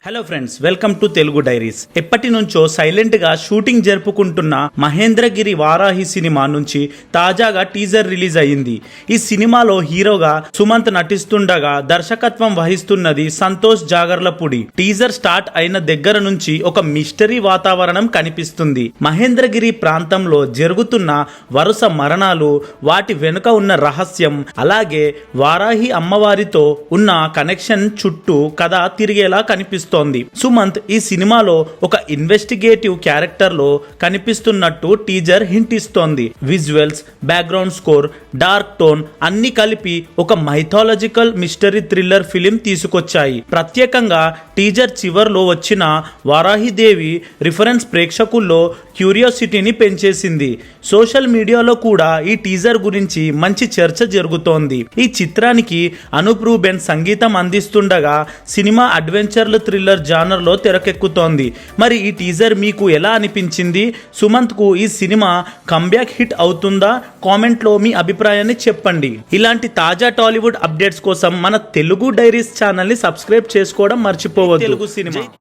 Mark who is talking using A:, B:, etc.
A: Hello friends, welcome to Telugu diaries. ఎప్పటి నుంచో silent గా షూటింగ్ జరుపుకుంటున్న మహేంద్రగిరి వారాహి సినిమా నుంచి తాజాగా టీజర్ రిలీజ్ అయ్యింది. ఈ సినిమాలో హీరోగా సుమంత్ నటిస్తుండగా దర్శకత్వం వహిస్తున్నది సంతోష్ జాగర్లపూడి. టీజర్ స్టార్ట్ అయిన దగ్గర నుంచి ఒక మిస్టరీ వాతావరణం కనిపిస్తుంది. మహేంద్రగిరి ప్రాంతంలో జరుగుతున్న వరుస మరణాలు, వాటి వెనుక ఉన్న రహస్యం, అలాగే వారాహి అమ్మవారితో ఉన్న కనెక్షన్ చుట్టూ కథ తిరిగేలా కనిపిస్తుంది. సుమంత్ ఈ సినిమాలో ఒక ఇన్వెస్టిగేటివ్ క్యారెక్టర్ లో కనిపిస్తున్నట్టు టీజర్ హింట్ ఇస్తోంది. Visuals, background score, dark tone అన్ని కలిపి ఒక మైథాలజికల్ మిస్టరీ థ్రిల్లర్ ఫిలిం తీసుకొచ్చాయి. ప్రత్యేకంగా టీజర్ చివర్లో వచ్చిన వారాహిదేవి రిఫరెన్స్ ప్రేక్షకుల్లో క్యూరియాసిటీని పెంచేసింది. సోషల్ మీడియాలో కూడా ఈ టీజర్ గురించి మంచి చర్చ జరుగుతోంది. ఈ చిత్రానికి అనూప్ రూబెన్ సంగీతం అందిస్తుండగా సినిమా అడ్వెంచర్లు థ్రిల్లర్ జానర్ లో తెరకెక్కుతోంది. మరి ఈ టీజర్ మీకు ఎలా అనిపించింది? సుమంత్ కు ఈ సినిమా కంబ్యాక్ హిట్ అవుతుందా? కామెంట్ లో మీ అభిప్రాయాన్ని చెప్పండి. ఇలాంటి తాజా టాలీవుడ్ అప్డేట్స్ కోసం మన తెలుగు డైరీస్ ఛానల్ ని సబ్స్క్రైబ్ చేసుకోవడం మర్చిపోవద్దు. తెలుగు సినిమా